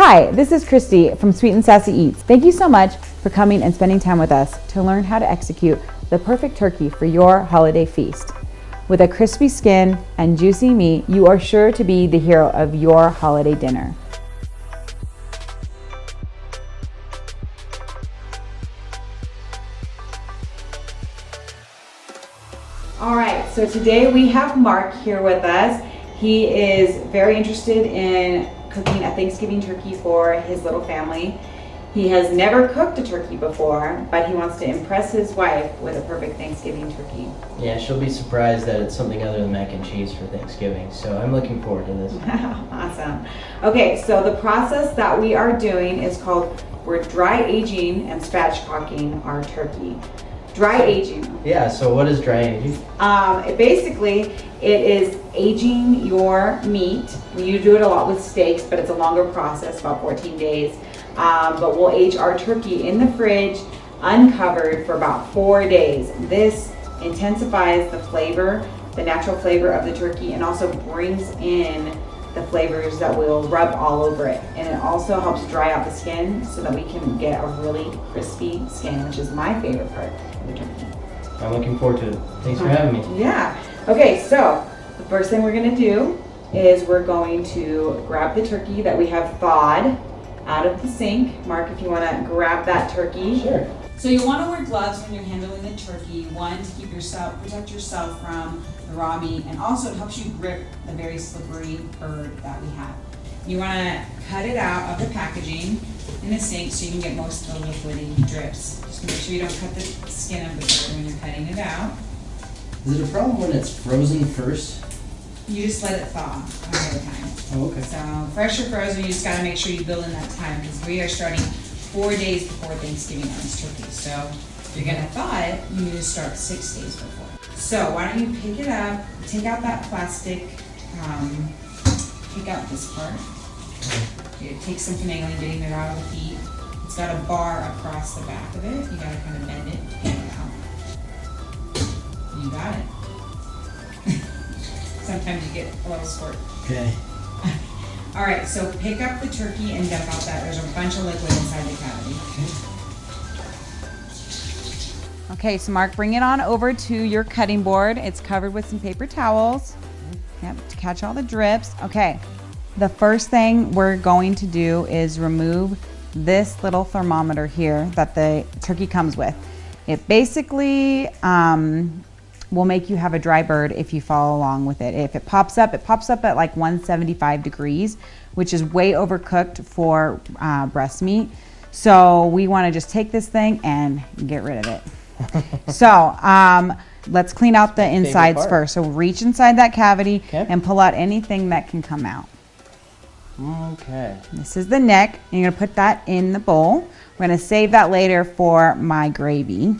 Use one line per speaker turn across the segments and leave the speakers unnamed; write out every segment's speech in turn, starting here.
Hi, this is Christy from Sweet and Sassy Eats. Thank you so much for coming and spending time with us to learn how to execute the perfect turkey for your holiday feast. With a crispy skin and juicy meat, you are sure to be the hero of your holiday dinner. All right, so today we have Mark here with us. He is very interested in cooking a Thanksgiving turkey for his little family. He has never cooked a turkey before, but he wants to impress his wife with a perfect Thanksgiving turkey.
Yeah, she'll be surprised that it's something other than mac and cheese for Thanksgiving, so I'm looking forward to this.
Awesome. Okay, so the process that we are doing is called, we're dry aging and spatchcocking our turkey. Dry aging.
Yeah, so what is dry aging?
It is aging your meat. You do it a lot with steaks, but it's a longer process, about 14 days. But we'll age our turkey in the fridge, uncovered, for about 4 days. This intensifies the flavor, the natural flavor of the turkey, and also brings in the flavors that will rub all over it. And it also helps dry out the skin so that we can get a really crispy skin, which is my favorite part of the turkey.
I'm looking forward to it. Thanks for having me.
Yeah. Okay, so the first thing we're gonna do is we're going to grab the turkey that we have thawed out of the sink. Mark, if you wanna grab that turkey.
Sure.
So you'll wanna wear gloves when you're handling the turkey. One, to protect yourself from the raw meat, and also it helps you grip the very slippery bird that we have. You wanna cut it out of the packaging in the sink so you can get most of the liquid and drips. Just make sure you don't cut the skin of the bird when you're cutting it out.
Is it a problem when it's frozen first?
You just let it thaw ahead of time.
Oh, okay.
So fresh or frozen, you just gotta make sure you build in that time, because we are starting 4 days before Thanksgiving on this turkey. So if you're gonna thaw it, you need to start 6 days before. So why don't you pick it up, take out that plastic, take out this part. It takes some finagling getting it out of the feet. It's got a bar across the back of it. You gotta kind of bend it to get it out. You got it. Sometimes you get a little squirt.
Okay.
All right, so pick up the turkey and dump out that. There's a bunch of liquid inside the cavity. Okay, so Mark, bring it on over to your cutting board. It's covered with some paper towels. Yep, to catch all the drips. Okay, the first thing we're going to do is remove this little thermometer here that the turkey comes with. It basically will make you have a dry bird if you follow along with it. If it pops up at like 175 degrees, which is way overcooked for breast meat. So we wanna just take this thing and get rid of it. So let's clean out the insides first. So reach inside that cavity and pull out anything that can come out.
Okay.
This is the neck, and you're gonna put that in the bowl. We're gonna save that later for my gravy.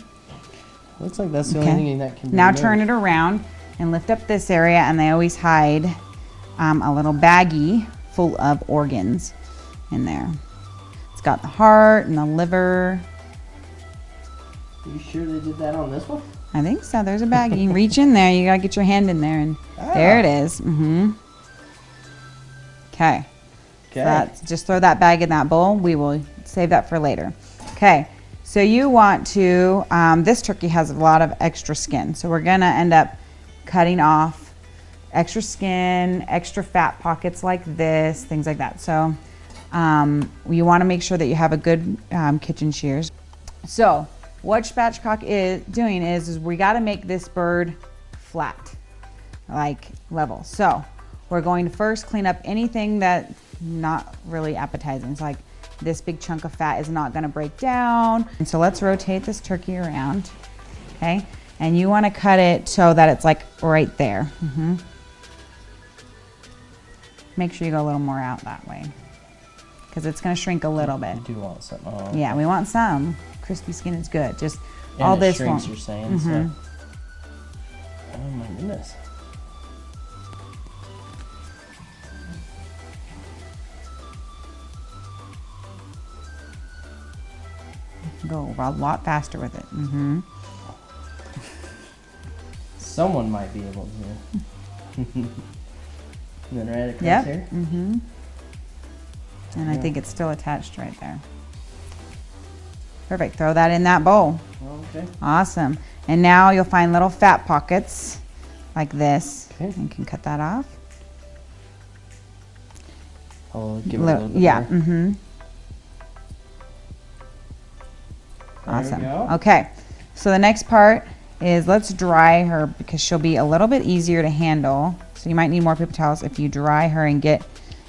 Looks like that's the only thing that can be
Now
removed.
turn it around and lift up this area, and they always hide a little baggie full of organs in there. It's got the heart and the liver.
Are you sure they did that on this one?
I think so. There's a baggie. Reach in there. You gotta get your hand in there, and there it is. Okay. So just throw that bag in that bowl. We will save that for later. Okay. So you want to, this turkey has a lot of extra skin. So we're gonna end up cutting off extra skin, extra fat pockets like this, things like that. So you wanna make sure that you have a good kitchen shears. So what spatchcock is doing is we gotta make this bird flat, like level. So we're going to first clean up anything that's not really appetizing. It's like this big chunk of fat is not gonna break down. And so let's rotate this turkey around, okay? And you wanna cut it so that it's like right there. Make sure you go a little more out that way, because it's gonna shrink a little bit.
You do want some. Oh,
yeah, we want some. Crispy skin is good. Just
and
all
it
this
shrinks,
won't.
you're saying, so. Oh my goodness.
Go a lot faster with it.
Someone might be able to. And then right across here.
And I think it's still attached right there. Perfect. Throw that in that bowl.
Okay.
Awesome. And now you'll find little fat pockets like this.
Okay.
And you can cut that off.
I'll give it a little bit
Yeah.
more.
Mm-hmm.
There we
Awesome.
go.
Okay. So the next part is let's dry her because she'll be a little bit easier to handle. So you might need more paper towels if you dry her and get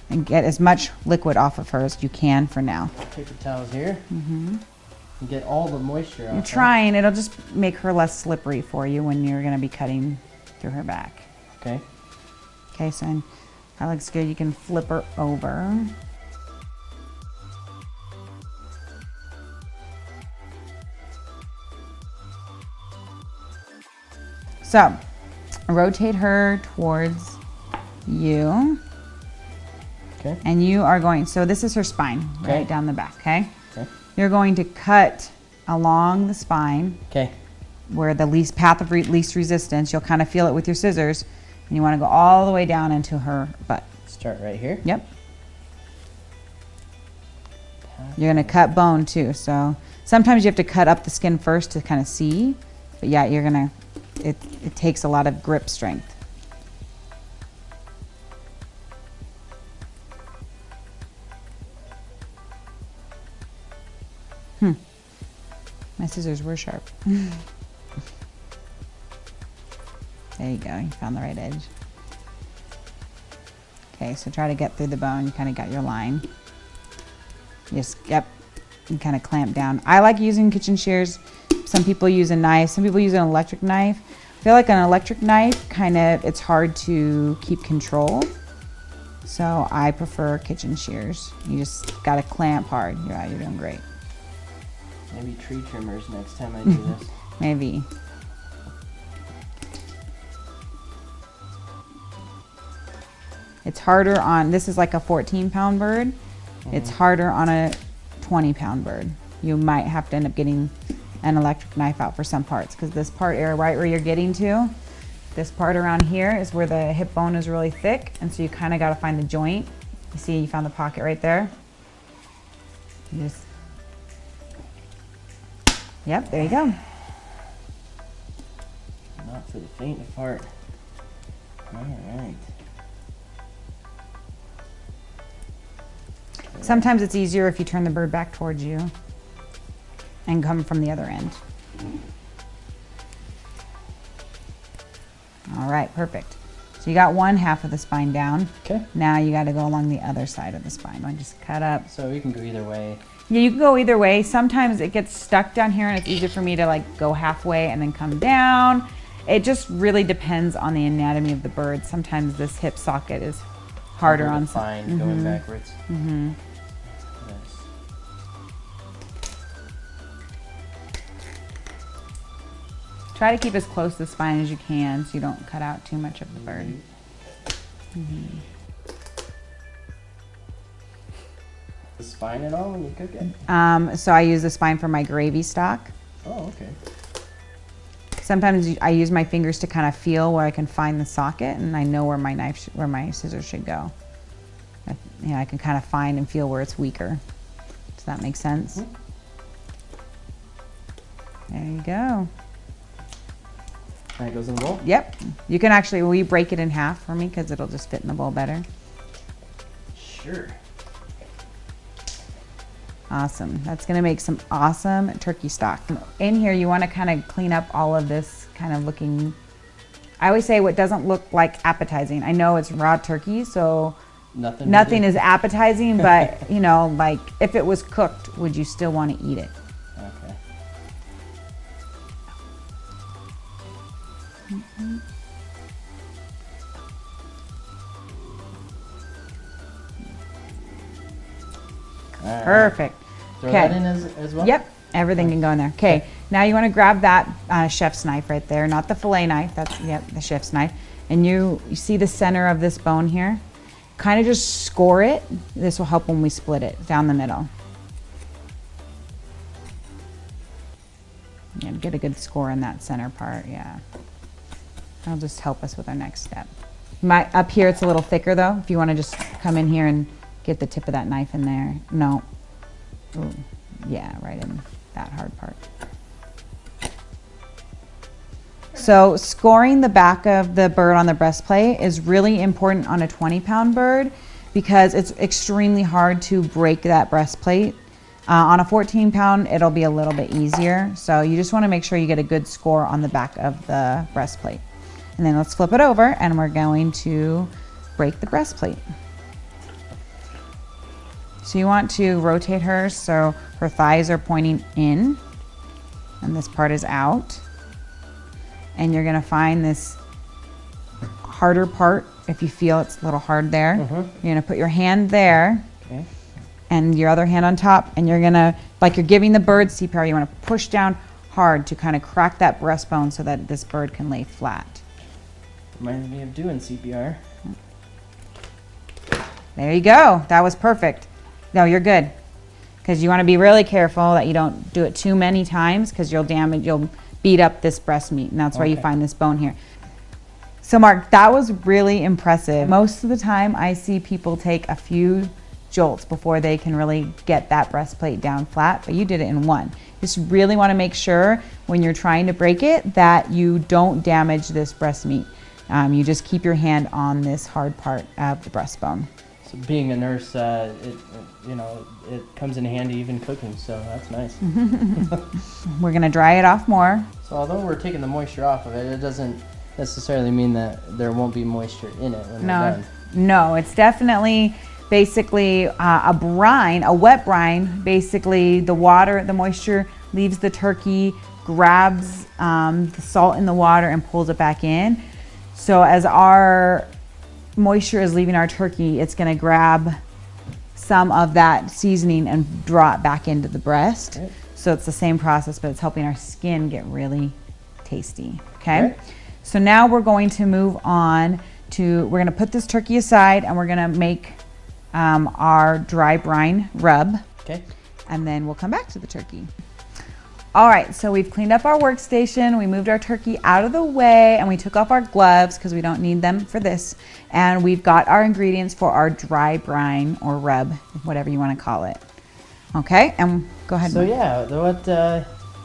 as much liquid off of her as you can for now.
Paper towels here. Mm-hmm. And get all the moisture out.
You're trying. It'll just make her less slippery for you when you're going to be cutting through her back.
Okay.
Okay, so that looks good. You can flip her over. So, rotate her towards you.
Okay.
And you are going, so this is her spine,
Okay.
right down the back, okay?
Okay.
You're going to cut along the spine
Okay.
where the least path of least resistance. You'll kind of feel it with your scissors. And you want to go all the way down into her butt.
Start right here.
Yep. You're going to cut bone too. So sometimes you have to cut up the skin first to kind of see. But yeah, you're going to, it takes a lot of grip strength. My scissors were sharp. There you go, you found the right edge. Okay, so try to get through the bone. You kind of got your line. Just, yep, and kind of clamp down. I like using kitchen shears. Some people use a knife. Some people use an electric knife. I feel like an electric knife, it's hard to keep control. So I prefer kitchen shears. You just got to clamp hard. Yeah, you're doing great.
Maybe tree trimmers next time I do this.
Maybe. It's harder on, this is like a 14-pound bird. It's harder on a 20-pound bird. You might have to end up getting an electric knife out for some parts because this part right where you're getting to, this part around here is where the hip bone is really thick, and so you kind of got to find the joint. You see, you found the pocket right there. You just, yep, there you go.
Not for the faint of heart. All right.
Sometimes it's easier if you turn the bird back towards you and come from the other end. All right, perfect. So you got one half of the spine down.
Okay.
Now you got to go along the other side of the spine. I just cut up.
So we can go either way.
Yeah, you can go either way. Sometimes it gets stuck down here and it's easier for me to like go halfway and then come down. It just really depends on the anatomy of the bird. Sometimes this hip socket is harder on some.
Fine, going backwards.
Mm-hmm.
Nice.
Try to keep as close to the spine as you can so you don't cut out too much of the bird.
The spine at all when you cook it?
So I use the spine for my gravy stock.
Oh, okay.
Sometimes I use my fingers to kind of feel where I can find the socket, and I know where my where my scissors should go. I can kind of find and feel where it's weaker. Does that make sense? There you go.
That goes in the bowl?
Yep. You can actually, will you break it in half for me? Because it'll just fit in the bowl better.
Sure.
Awesome. That's going to make some awesome turkey stock. In here, you want to kind of clean up all of this kind of looking, I always say what doesn't look like appetizing. I know it's raw turkey, so nothing is appetizing, but you know, like if it was cooked, would you still want to eat it?
Okay.
Perfect.
Throw that in as well?
Yep, everything can go in there. Okay, now you want to grab that chef's knife right there, not the fillet knife, that's, yep, the chef's knife. And you see the center of this bone here? Kind of just score it. This will help when we split it down the middle. Yeah, get a good score in that center part, yeah. That'll just help us with our next step. Up here it's a little thicker though. If you want to just come in here and get the tip of that knife in there. No. Ooh. Yeah, right in that hard part. So scoring the back of the bird on the breastplate is really important on a 20-pound bird because it's extremely hard to break that breastplate. On a 14-pound, it'll be a little bit easier. So you just want to make sure you get a good score on the back of the breastplate. And then let's flip it over and we're going to break the breastplate. So you want to rotate her so her thighs are pointing in and this part is out. And you're gonna find this harder part if you feel it's a little hard there. You're gonna put your hand there and your other hand on top, and you're gonna, like you're giving the bird CPR, you wanna push down hard to kind of crack that breastbone so that this bird can lay flat.
Reminds me of doing CPR.
There you go, that was perfect. No, you're good. Because you wanna be really careful that you don't do it too many times because you'll beat up this breast meat, and that's why you find this bone here. So Mark, that was really impressive. Most of the time I see people take a few jolts before they can really get that breastplate down flat, but you did it in one. Just really want to make sure when you're trying to break it that you don't damage this breast meat. You just keep your hand on this hard part of the breastbone.
So being a nurse, it comes in handy even cooking, so that's nice.
We're gonna dry it off more.
So although we're taking the moisture off of it, it doesn't necessarily mean that there won't be moisture in it when we're done.
No, it's definitely basically a brine, a wet brine. Basically the water, the moisture leaves the turkey, grabs the salt in the water and pulls it back in. So as our moisture is leaving our turkey, it's gonna grab some of that seasoning and draw it back into the breast.
Right.
So it's the same process, but it's helping our skin get really tasty, okay?
Right.
So now we're going to move on to, we're gonna put this turkey aside and we're gonna make our dry brine rub.
Okay.
And then we'll come back to the turkey. All right, so we've cleaned up our workstation, we moved our turkey out of the way, and we took off our gloves because we don't need them for this. And we've got our ingredients for our dry brine or rub, whatever you want to call it. Okay, and go ahead.
So yeah,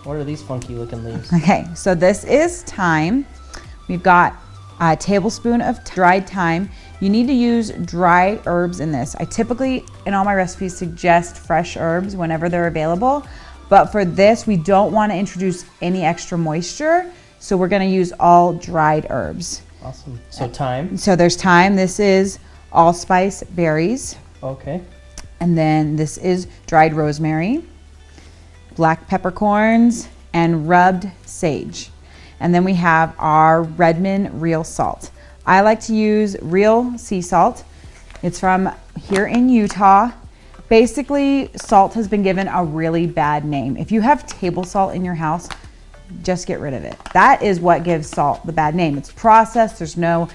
what are these funky looking leaves?
Okay, so this is thyme. We've got a tablespoon of dried thyme. You need to use dry herbs in this. I typically, in all my recipes, suggest fresh herbs whenever they're available. But for this, we don't want to introduce any extra moisture, so we're going to use all dried herbs.
Awesome. So thyme.
So there's thyme. This is allspice berries.
Okay.
And then this is dried rosemary, black peppercorns, and rubbed sage. And then we have our Redmond real salt. I like to use real sea salt. It's from here in Utah. Basically, salt has been given a really bad name. If you have table salt in your house, just get rid of it. That is what gives salt the bad name. It's processed, there's no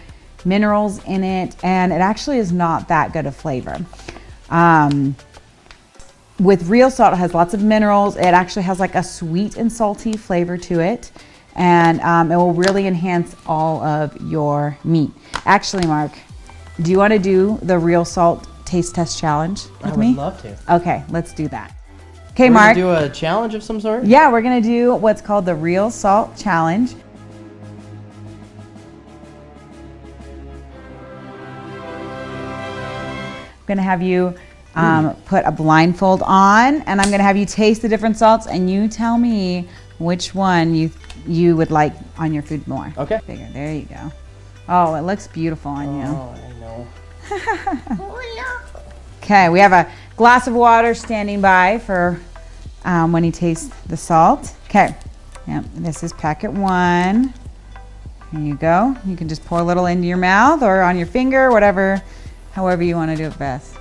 minerals in it, and it actually is not that good of flavor. With real salt, it has lots of minerals. It actually has like a sweet and salty flavor to it, and it will really enhance all of your meat. Actually, Mark, do you want to do the real salt taste test challenge with me?
I would love to.
Okay, let's do that. Okay,
We're
Mark.
gonna do a challenge of some sort?
Yeah, we're gonna do what's called the real salt challenge. I'm gonna have you put a blindfold on, and I'm gonna have you taste the different salts, and you tell me which one you would like on your food more.
Okay.
Bigger. There you go. Oh, it looks beautiful on you.
Oh, I know.
Okay, we have a glass of water standing by for when he tastes the salt. Okay, yep, this is packet one. Here you go. You can just pour a little into your mouth or on your finger, whatever, however you want to do it best.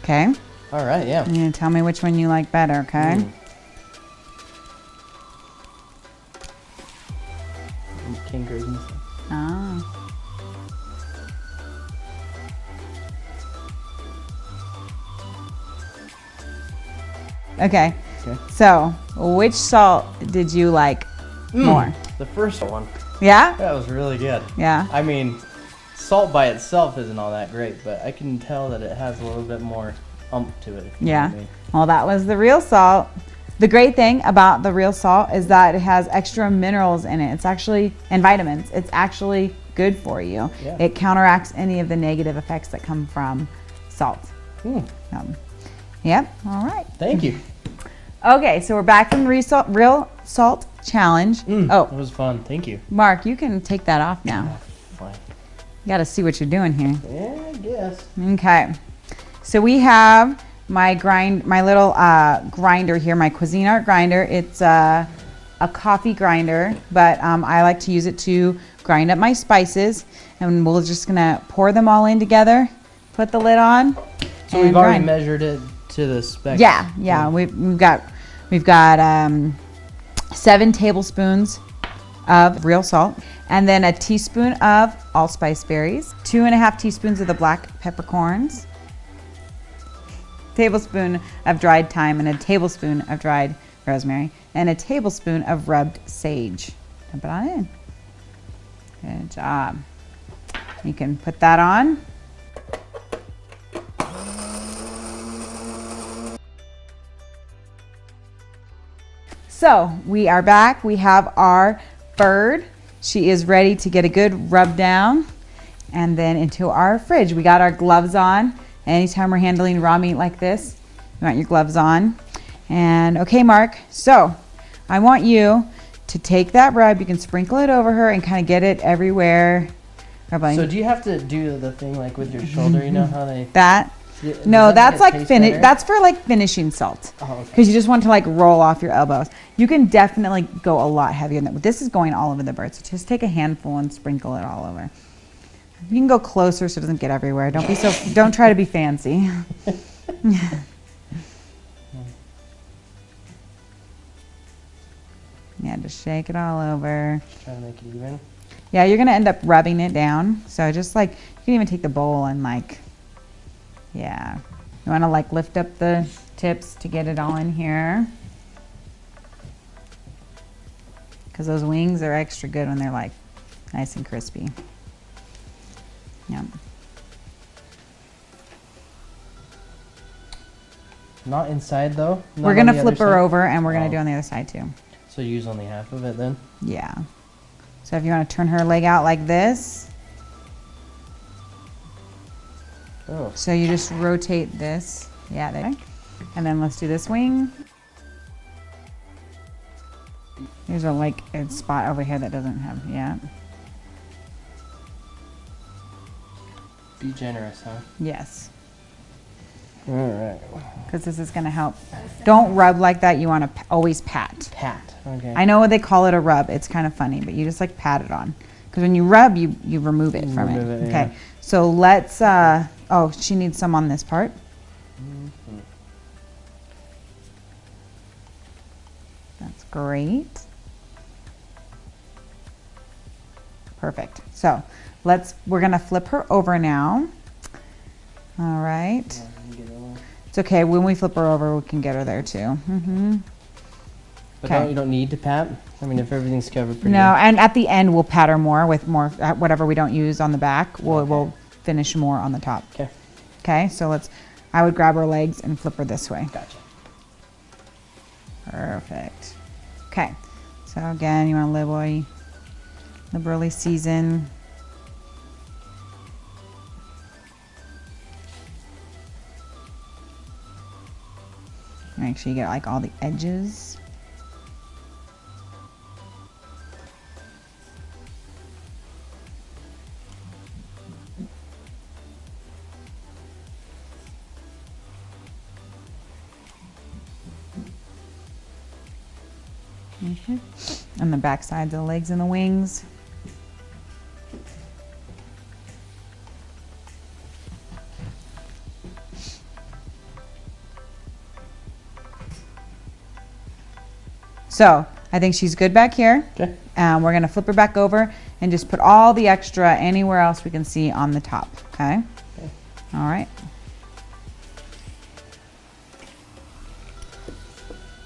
Okay.
All right, yeah.
You're gonna tell me which one you like better, okay?
Kinkers and stuff.
Oh. Okay.
Okay.
So, which salt did you like more.
The first one,
Yeah?
that was really good.
Yeah.
I mean, salt by itself isn't all that great, but I can tell that it has a little bit more ump to it. If you know
Yeah.
what I mean.
Well, that was the real salt. The great thing about the real salt is that it has extra minerals in it. It's actually, and vitamins. It's actually good for you.
Yeah.
It counteracts any of the negative effects that come from salt. Yep. All right.
Thank you.
Okay, so we're back from the real salt challenge.
That
Oh,
was fun. Thank you.
Mark, you can take that off now.
Fine.
You got to see what you're doing here.
Yeah, I guess.
Okay, so we have my little grinder here, my Cuisinart grinder. It's a coffee grinder, but I like to use it to grind up my spices, and we're just gonna pour them all in together, put the lid on.
So
and
we've already
grind.
measured it to the spec.
Yeah. We've got 7 tablespoons of real salt, and then a teaspoon of allspice berries, 2.5 teaspoons of the black peppercorns, tablespoon of dried thyme, and a tablespoon of dried rosemary, and a tablespoon of rubbed sage. Dump it on in. Good job. You can put that on. So we are back. We have our bird. She is ready to get a good rub down and then into our fridge. We got our gloves on. Anytime we're handling raw meat like this, you want your gloves on. And okay, Mark, so I want you to take that rub. You can sprinkle it over her and kind of get it everywhere.
So do you have to do the thing like with your shoulder? You know how they...
That?
Does
No,
that
that's
make it
like
taste
finish.
better?
That's for like finishing salt.
Oh, okay.
Because you just want to like roll off your elbows. You can definitely go a lot heavier than that. But this is going all over the bird. So just take a handful and sprinkle it all over. You can go closer so it doesn't get everywhere. Don't try to be fancy. Yeah, just shake it all over.
Just trying to make it even.
Yeah, you're gonna end up rubbing it down. So just like, you can even take the bowl and like, yeah. You wanna like lift up the tips to get it all in here. Because those wings are extra good when they're like nice and crispy. Yep.
Not inside though? Not
We're
on
gonna
the
flip
other
her
side?
over and we're gonna
Oh.
do on the other side too.
So use only half of it then?
Yeah. So if you want to turn her leg out like this,
Oh.
so you just rotate this. Yeah, there. And then let's do this wing. There's a spot over here that doesn't have, yeah.
Be generous, huh?
Yes.
All right.
Because this is going to help. Don't rub like that. You want to always pat.
Pat. Okay.
I know they call it a rub. It's kind of funny, but you just like pat it on. Because when you rub, you remove it from
Remove
it.
it,
Okay.
yeah.
So let's, oh, she needs some on this part.
Mhm.
That's great. Perfect. So we're gonna flip her over now. All right.
Yeah, you get it all.
It's okay. When we flip her over, we can get her there too.
But
Okay.
you don't need to pat? I mean, if everything's covered pretty
No,
good.
and at the end, we'll pat her more with more, whatever we don't use on the back, we'll finish more on the top.
Okay.
Okay, so I would grab her legs and flip her this way.
Gotcha.
Perfect. Okay, so again, you want to liberally season. Make sure you get like all the edges. Okay. And the back sides of the legs and the wings. So I think she's good back here.
Okay.
We're gonna flip her back over and just put all the extra anywhere else we can see on the top, okay? All right.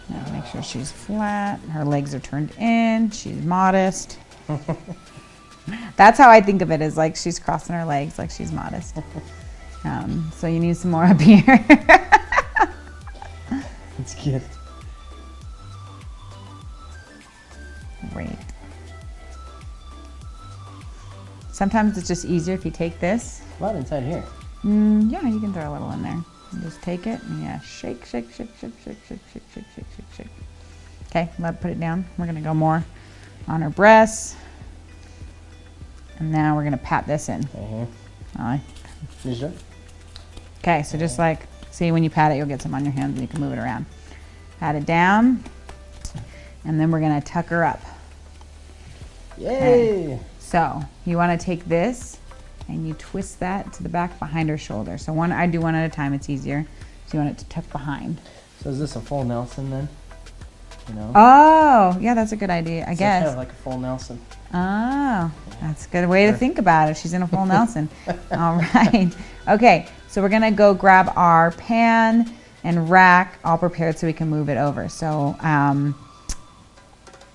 Now Make sure she's flat. Her legs are turned in. She's modest. That's how I think of it, is like she's crossing her legs, like she's modest. So you need some more up here.
It's cute.
Great. Sometimes it's just easier if you take this.
A lot inside here.
Yeah, you can throw a little in there. You just take it and yeah, shake, shake, shake, shake, shake, shake, shake, shake, shake, shake, shake. Okay, put it down. We're gonna go more on her breasts. And now we're gonna pat this in. Alright.
You sure?
Okay, so just like, see, when you pat it, you'll get some on your hands and you can move it around. Pat it down. And then we're gonna tuck her up.
Yay!
Okay. So you wanna take this and you twist that to the back behind her shoulder. So I do one at a time, it's easier. So you want it to tuck behind.
So is this a full Nelson then? You know?
Oh, yeah, that's a good idea, I guess.
Kind of like a full Nelson.
Oh, that's a good way to think about it. She's in a full Nelson. All right. Okay, so we're gonna go grab our pan and rack all prepared so we can move it over. So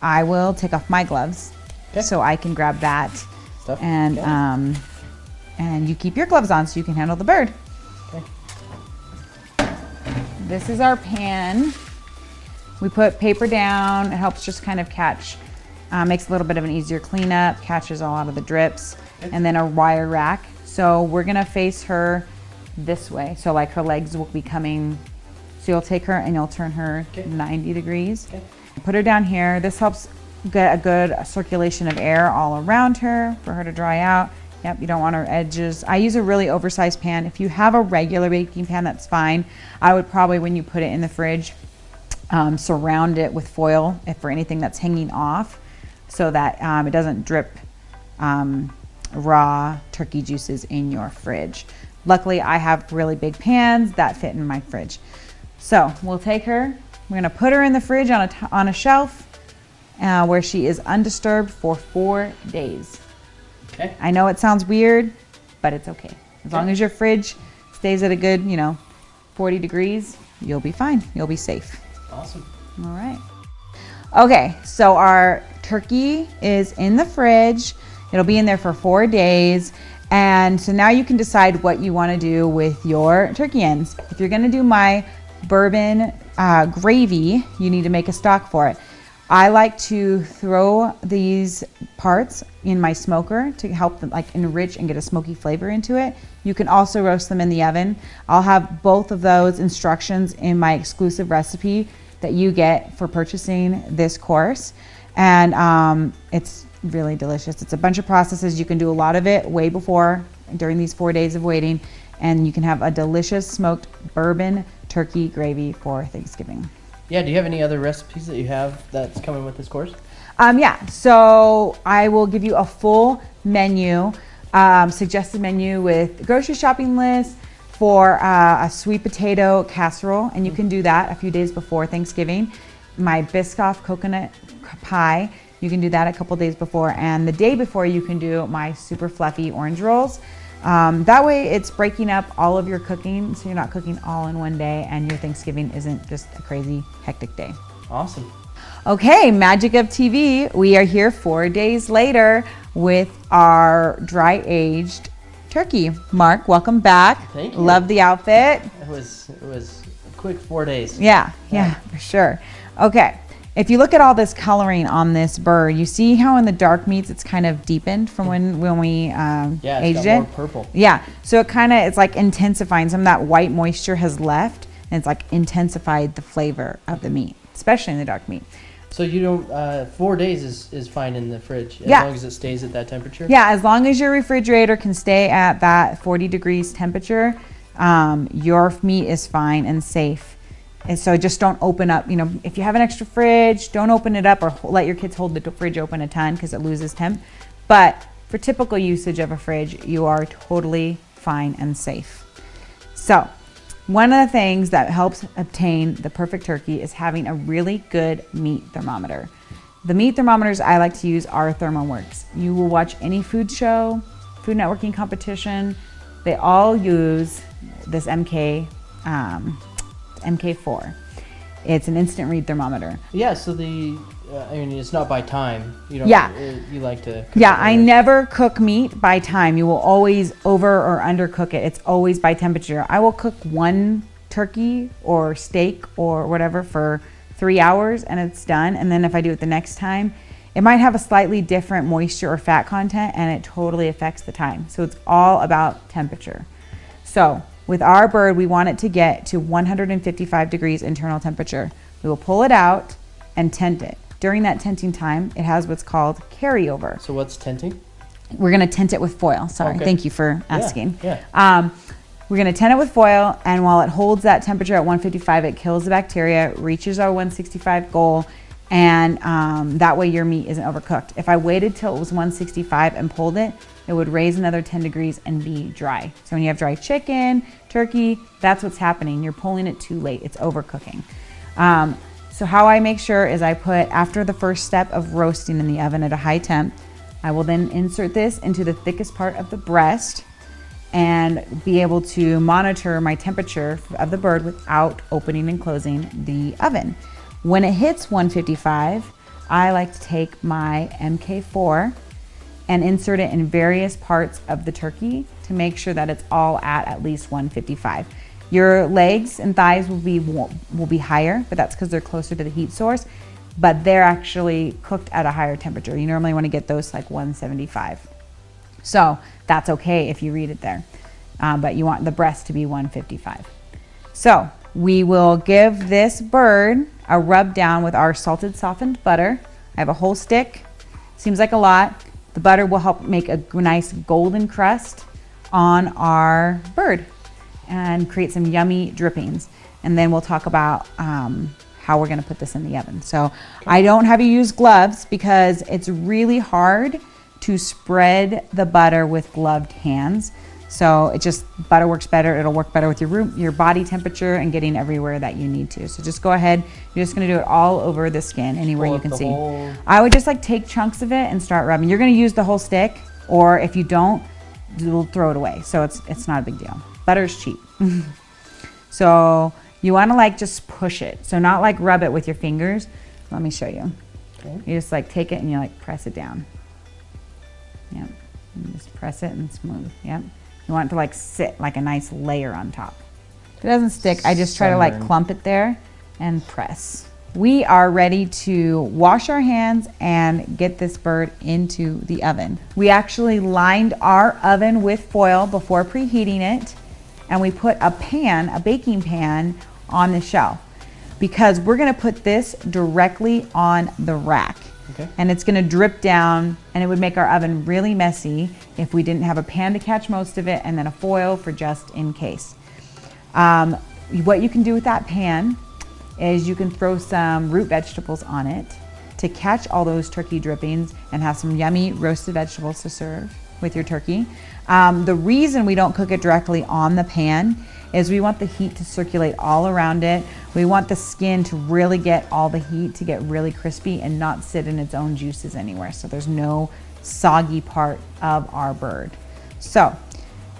I will take off my gloves so I can grab that.
Stuff.
And you keep your gloves on so you can handle the bird.
Okay.
This is our pan. We put paper down. It helps just kind of catch, makes a little bit of an easier cleanup, catches a lot of the drips. And then a wire rack. So we're gonna face her this way. So like her legs will be coming, so you'll take her and you'll turn her 90 degrees. Put her down here. This helps get a good circulation of air all around her for her to dry out. Yep, you don't want her edges. I use a really oversized pan. If you have a regular baking pan, that's fine. I would probably, when you put it in the fridge, surround it with foil for anything that's hanging off so that it doesn't drip raw turkey juices in your fridge. Luckily, I have really big pans that fit in my fridge. So we'll take her, we're gonna put her in the fridge on a shelf where she is undisturbed for 4 days.
Okay.
I know it sounds weird, but it's okay. As long as your fridge stays at a good, 40 degrees, you'll be fine. You'll be safe.
Awesome.
All right. Okay, so our turkey is in the fridge. It'll be in there for 4 days. And so now you can decide what you want to do with your turkey ends. If you're going to do my bourbon gravy, you need to make a stock for it. I like to throw these parts in my smoker to help them enrich and get a smoky flavor into it. You can also roast them in the oven. I'll have both of those instructions in my exclusive recipe that you get for purchasing this course. And it's really delicious. It's a bunch of processes. You can do a lot of it way before, during these 4 days of waiting, and you can have a delicious smoked bourbon turkey gravy for Thanksgiving.
Yeah, do you have any other recipes that you have that's coming with this course?
Yeah, so I will give you a full menu, suggested menu with grocery shopping list for a sweet potato casserole, and you can do that a few days before Thanksgiving. My Biscoff coconut pie, you can do that a couple days before, and the day before you can do my super fluffy orange rolls. That way it's breaking up all of your cooking, so you're not cooking all in one day and your Thanksgiving isn't just a crazy hectic day.
Awesome.
Okay, magic of TV. We are here 4 days later with our dry aged turkey. Mark, welcome back.
Thank you.
Love the outfit.
It was a quick 4 days.
Yeah, for sure. Okay. If you look at all this coloring on this bird, you see how in the dark meats it's kind of deepened from when we aged it?
More purple.
Yeah, so it's like intensifying. Some of that white moisture has left, and it's like intensified the flavor of the meat, especially in the dark meat.
So you don't, 4 days is fine in the fridge, as long as it stays at that temperature?
Yeah, as long as your refrigerator can stay at that 40 degrees temperature, your meat is fine and safe. And so just don't open up, if you have an extra fridge, don't open it up or let your kids hold the fridge open a ton because it loses temp. But for typical usage of a fridge, you are totally fine and safe. So one of the things that helps obtain the perfect turkey is having a really good meat thermometer. The meat thermometers I like to use are ThermoWorks. You will watch any food show, food networking competition, they all use this MK4. It's an instant read thermometer.
Yeah, so I mean, it's not by time. You don't.
Yeah.
You like to. Cook
Yeah,
it
I
early.
never cook meat by time. You will always over or undercook it. It's always by temperature. I will cook one turkey or steak or whatever for 3 hours and it's done. And then if I do it the next time, it might have a slightly different moisture or fat content and it totally affects the time. So it's all about temperature. So with our bird, we want it to get to 155 degrees internal temperature. We will pull it out and tent it. During that tenting time, it has what's called carryover.
So what's tenting?
We're going to tent it with foil. Sorry.
Okay.
Thank you for asking.
Yeah.
We're going to tent it with foil, and while it holds that temperature at 155, it kills the bacteria, reaches our 165 goal, and that way your meat isn't overcooked. If I waited till it was 165 and pulled it, it would raise another 10 degrees and be dry. So when you have dry chicken, turkey, that's what's happening. You're pulling it too late. It's overcooking. So how I make sure is I put, after the first step of roasting in the oven at a high temp, I will then insert this into the thickest part of the breast and be able to monitor my temperature of the bird without opening and closing the oven. When it hits 155, I like to take my MK4 and insert it in various parts of the turkey to make sure that it's all at least 155. Your legs and thighs will be higher, but that's because they're closer to the heat source, but they're actually cooked at a higher temperature. You normally want to get those like 175. So that's okay if you read it there, but you want the breast to be 155. So we will give this bird a rub down with our salted softened butter. I have a whole stick, seems like a lot. The butter will help make a nice golden crust on our bird and create some yummy drippings. And then we'll talk about how we're gonna put this in the oven. So I don't have you use gloves because it's really hard to spread the butter with gloved hands. So butter works better. It'll work better with your body temperature and getting everywhere that you need to. So just go ahead. You're just gonna do it all over the skin, anywhere you can see. I would just like take chunks of it and start rubbing. You're gonna use the whole stick, or if you don't, you'll throw it away. So it's not a big deal. Butter is cheap. So you wanna like just push it. So not like rub it with your fingers. Let me show you. Okay. You just like take it and you like press it down. Yep. And just press it and smooth. Yep. You want it to like sit like a nice layer on top. If it doesn't stick, I just try to like clump it there and press. We are ready to wash our hands and get this bird into the oven. We actually lined our oven with foil before preheating it, and we put a baking pan on the shelf because we're gonna put this directly on the rack. Okay. And it's gonna drip down, and it would make our oven really messy if we didn't have a pan to catch most of it and then a foil for just in case. What you can do with that pan is you can throw some root vegetables on it to catch all those turkey drippings and have some yummy roasted vegetables to serve with your turkey. The reason we don't cook it directly on the pan is we want the heat to circulate all around it. We want the skin to really get all the heat to get really crispy and not sit in its own juices anywhere. So there's no soggy part of our bird. So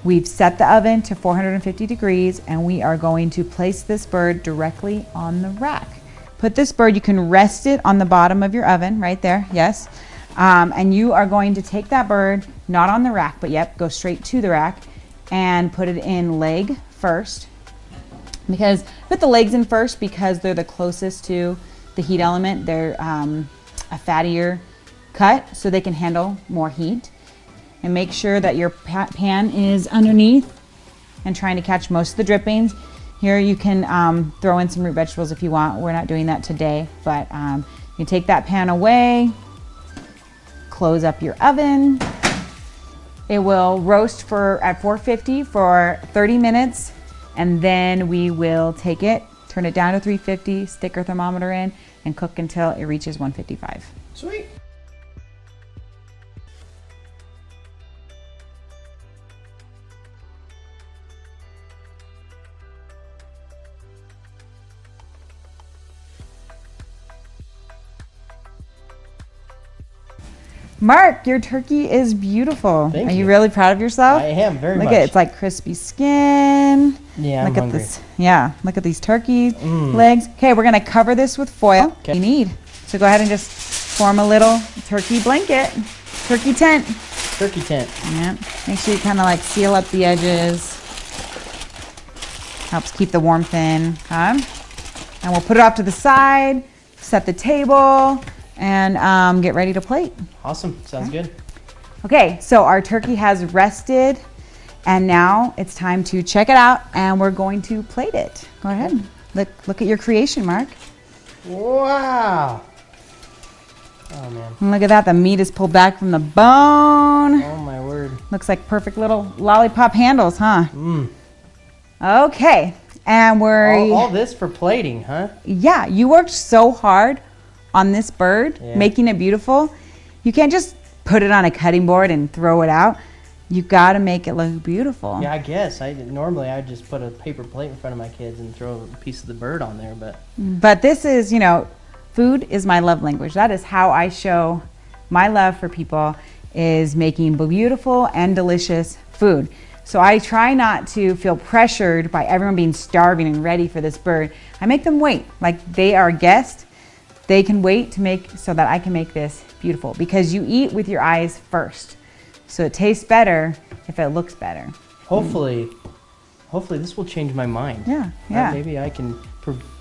we've set the oven to 450 degrees and we are going to place this bird directly on the rack. Put this bird, you can rest it on the bottom of your oven right there, yes. And you are going to take that bird, not on the rack, but yep, go straight to the rack and put it in leg first. Because put the legs in first because they're the closest to the heat element. They're a fattier cut so they can handle more heat. And make sure that your pan is underneath and trying to catch most of the drippings. Here you can throw in some root vegetables if you want. We're not doing that today, but you take that pan away, close up your oven. It will roast at 450 for 30 minutes, and then we will take it, turn it down to 350, stick our thermometer in, and cook until it reaches 155.
Sweet.
Mark, your turkey is beautiful.
Thank
Are you
you.
really proud of yourself?
I am very much.
Look at it, it's like crispy skin. in.
Yeah, I'm
look at
hungry.
this. Yeah, look at these turkey legs. Okay, we're gonna cover this with foil.
Okay.
You need. So go ahead and just form a little turkey blanket, turkey tent.
Turkey tent.
Yeah. Make sure you kind of like seal up the edges. Helps keep the warmth in. Okay. And we'll put it off to the side, set the table, and get ready to plate.
Awesome. Sounds good.
Okay, so our turkey has rested, and now it's time to check it out, and we're going to plate it. Go ahead. Look at your creation, Mark.
Wow. Oh, man.
And look at that. The meat is pulled back from the bone.
Oh, my word.
Looks like perfect little lollipop handles, huh?
Mm.
Okay, and we're...
All this for plating, huh?
Yeah, you worked so hard on this bird,
Yeah.
making it beautiful. You can't just put it on a cutting board and throw it out. You got to make it look beautiful.
Yeah, I guess. Normally I'd just put a paper plate in front of my kids and throw a piece of the bird on there,
But this is, food is my love language. That is how I show my love for people, is making beautiful and delicious food. So I try not to feel pressured by everyone being starving and ready for this bird. I make them wait. Like they are guests. They can wait to make so that I can make this beautiful, because you eat with your eyes first. So it tastes better if it looks better.
hopefully this will change my mind.
Yeah, yeah.
Maybe I can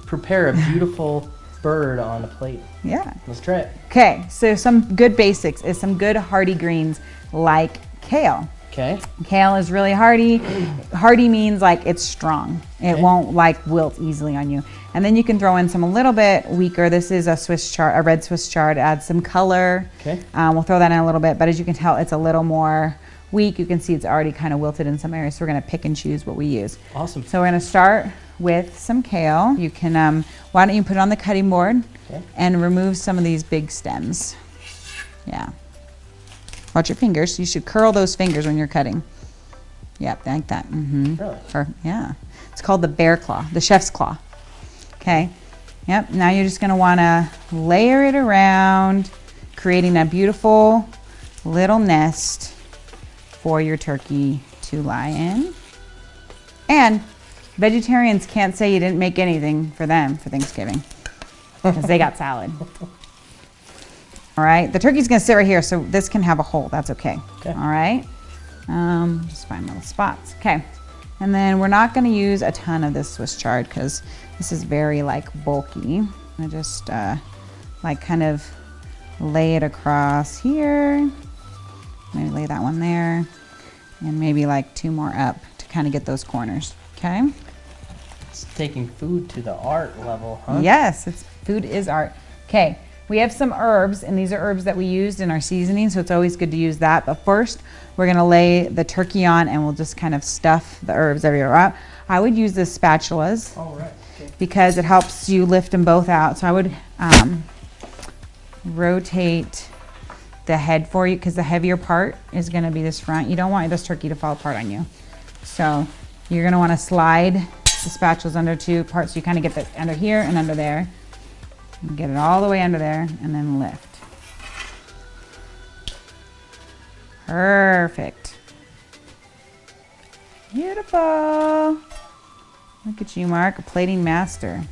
prepare a beautiful bird on a plate.
Yeah.
Let's try it.
Okay, so some good basics is some good hearty greens like kale.
Okay.
Kale is really hardy. Hardy means like it's strong. It
Okay.
won't like wilt easily on you. And then you can throw in some a little bit weaker. This is a Swiss chard, a red Swiss chard. Add some color.
Okay.
We'll throw that in a little bit, but as you can tell, it's a little more weak. You can see it's already kind of wilted in some areas. So we're gonna pick and choose what we use.
Awesome.
So we're gonna start with some kale. You can, why don't you put it on the cutting board
Okay.
and remove some of these big stems. Yeah. Watch your fingers. You should curl those fingers when you're cutting. Yep, like that. Mm-hmm.
Really?
Yeah. It's called the bear claw, the chef's claw. Okay. Yep. Now you're just going to want to layer it around, creating a beautiful little nest for your turkey to lie in. And vegetarians can't say you didn't make anything for them for Thanksgiving, because they got salad. All right, the turkey's gonna sit right here, so this can have a hole, that's okay.
Okay.
All right, just find little spots. Okay, and then we're not gonna use a ton of this Swiss chard because this is very like bulky. I just like kind of lay it across here. Maybe lay that one there, and maybe like 2 more up to kind of get those corners. Okay.
It's taking food to the art level, huh?
Yes, food is art. Okay. We have some herbs, and these are herbs that we used in our seasoning, so it's always good to use that. But first, we're gonna lay the turkey on, and we'll just kind of stuff the herbs everywhere. I would use the spatulas
All right. Okay.
because it helps you lift them both out. So I would rotate the head for you, because the heavier part is gonna be this front. You don't want this turkey to fall apart on you. So you're gonna wanna slide the spatulas under 2 parts, so you kind of get the under here and under there. Get it all the way under there and then lift. Perfect. Beautiful. Look at you, Mark, a plating master.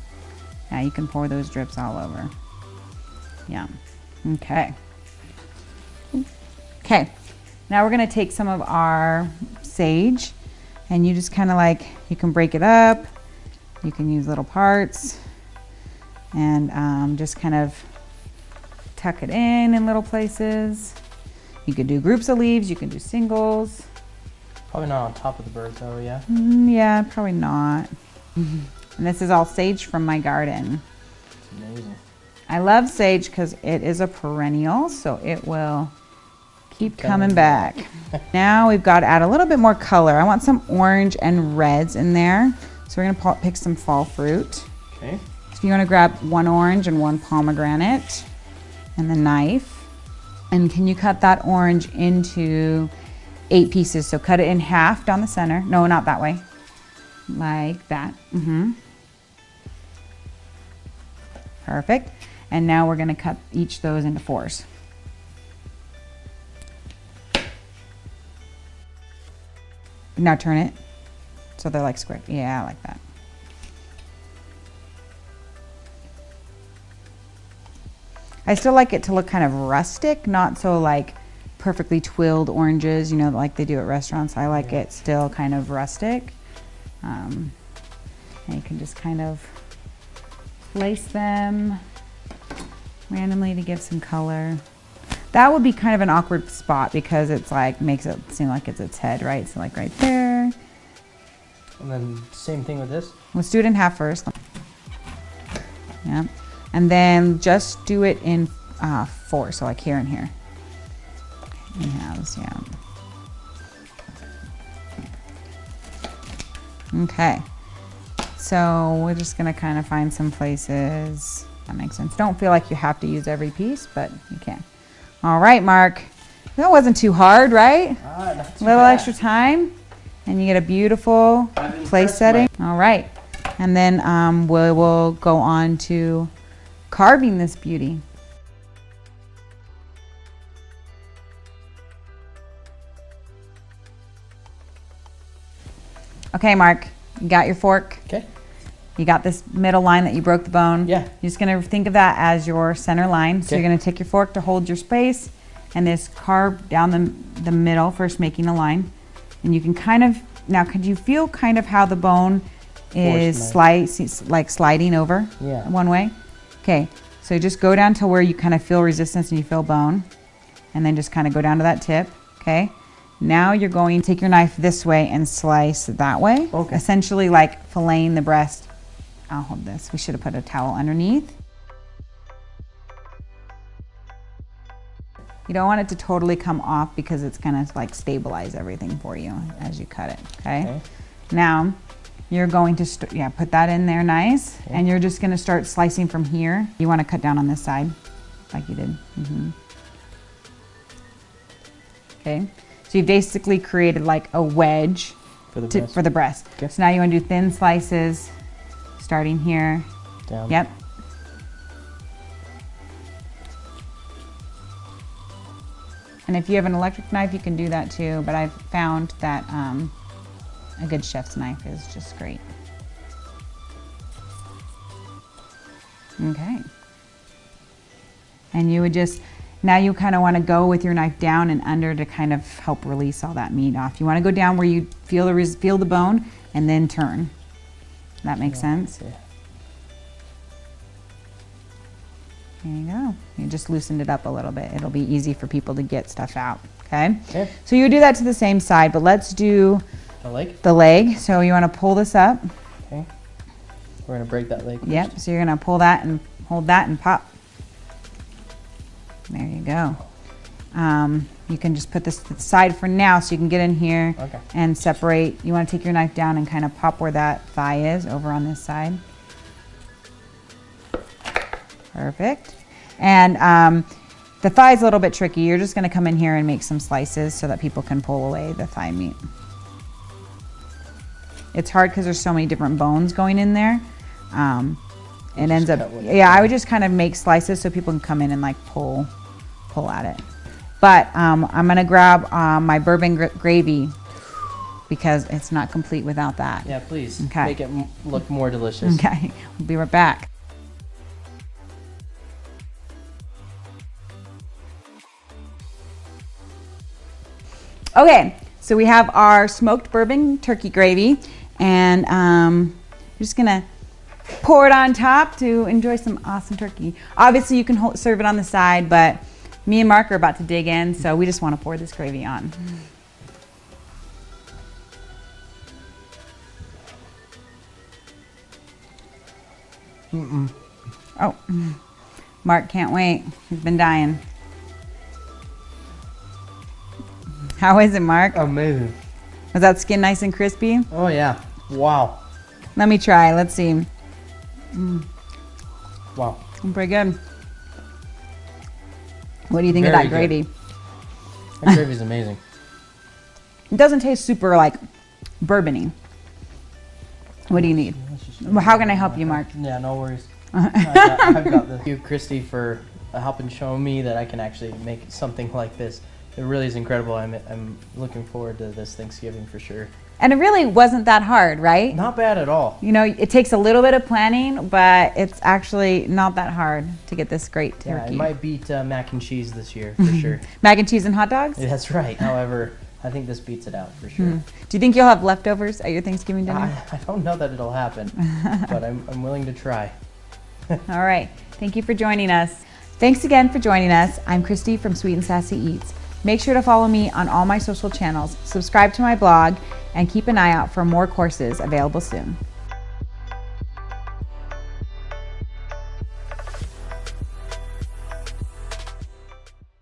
Now you can pour those drips all over. Yeah. Okay. Okay. Now we're going to take some of our sage, and you just kind of like, you can break it up. You can use little parts. And just kind of tuck it in little places. You could do groups of leaves, you can do singles.
Probably not on top of the bird, though, yeah?
Yeah, probably not. And this is all sage from my garden.
It's amazing.
I love sage because it is a perennial, so it will keep coming back. Now we've got to add a little bit more color. I want some orange and reds in there. So we're gonna pick some fall fruit.
Okay.
You want to grab 1 orange and 1 pomegranate and the knife. And can you cut that orange into 8 pieces? So cut it in half down the center. No, not that way. Like that. Perfect. And now we're going to cut each of those into 4s. Now turn it So they're like square. Yeah, like that. I still like it to look kind of rustic, not so like perfectly twilled oranges, you know, like they do at restaurants. I like it still kind of rustic. And you can just kind of place them randomly to give some color. That would be kind of an awkward spot because it's like makes it seem like it's its head, right? So like right there.
And then same thing with this.
Let's do it in half first. Yeah. And then just do it in 4, so like here and here. In halves, yeah. Okay. So we're just gonna kind of find some places that makes sense. Don't feel like you have to use every piece, but you can. All right, Mark. That wasn't too hard, right?
Not too
Little
bad.
extra time, and you get a beautiful place setting. All right, and then we will go on to carving this beauty. Okay, Mark, you got your fork.
Okay.
You got this middle line that you broke the bone.
Yeah.
You're just gonna think of that as your center line. So
Okay.
you're gonna take your fork to hold your space and just carve down the middle, first making a line. And you can kind of, now could you feel kind of how the bone is like sliding over
Yeah.
one way? Okay, so just go down to where you kind of feel resistance and you feel bone. And then just kind of go down to that tip, okay? Now you're going to take your knife this way and slice that way.
Okay.
Essentially like filleting the breast. I'll hold this. We should have put a towel underneath. You don't want it to totally come off because it's gonna like stabilize everything for you as you cut it, okay? Now, you're going to, put that in there nice.
Okay.
And you're just gonna start slicing from here. You wanna cut down on this side, like you did. Okay, so you basically created like a wedge
For the breast.
for the breast.
Okay.
So now you wanna do thin slices, starting here.
Down.
Yep. And if you have an electric knife, you can do that too, but I've found that a good chef's knife is just great. Okay. And you would just, now you kind of want to go with your knife down and under to kind of help release all that meat off. You want to go down where you feel the bone and then turn. That makes sense?
Yeah.
There you go. You just loosened it up a little bit. It'll be easy for people to get stuff out, okay?
Okay.
So you do that to the same side, but let's do
The leg.
the leg. So you want to pull this up.
Okay. We're gonna break that leg. First.
Yep, so you're gonna pull that and hold that and pop. There you go. You can just put this to the side for now so you can get in here
Okay.
and separate. You wanna take your knife down and kind of pop where that thigh is over on this side. Perfect. And the thigh is a little bit tricky. You're just gonna come in here and make some slices so that people can pull away the thigh meat. It's hard because there's so many different bones going in there. It ends up,
cut with
yeah, I would just kind of make slices so people can come in and like pull at it. But I'm gonna grab my bourbon gravy because it's not complete without that.
Yeah, please.
Okay.
Make it look more delicious.
Okay, we'll be right back. Okay, so we have our smoked bourbon turkey gravy, and I'm just gonna pour it on top to enjoy some awesome turkey. Obviously, you can serve it on the side, but me and Mark are about to dig in, so we just want to pour this gravy on. Oh, Mark can't wait. He's been dying. How is it, Mark?
Amazing.
Was that skin nice and crispy?
Oh yeah. Wow.
Let me try. Let's see.
Wow.
Pretty good. What do you think of
Very
that gravy?
That gravy's amazing.
It doesn't taste super like bourbony. What do you need? Well, how can I help you, Mark?
Yeah, no worries. I've got this. Thank you, Christy, for helping show me that I can actually make something like this. It really is incredible. I'm looking forward to this Thanksgiving for sure.
And it really wasn't that hard, right?
Not bad at all.
You know, it takes a little bit of planning, but it's actually not that hard to get this great
Yeah,
turkey.
it might beat mac and cheese this year for sure.
Mac and cheese and hot dogs?
Yeah, that's right. However, I think this beats it out for sure.
Do you think you'll have leftovers at your Thanksgiving dinner?
I don't know that it'll happen, but I'm willing to try.
All right. Thank you for joining us. Thanks again for joining us. I'm Christy from Sweet and Sassy Eats. Make sure to follow me on all my social channels, subscribe to my blog, and keep an eye out for more courses available soon.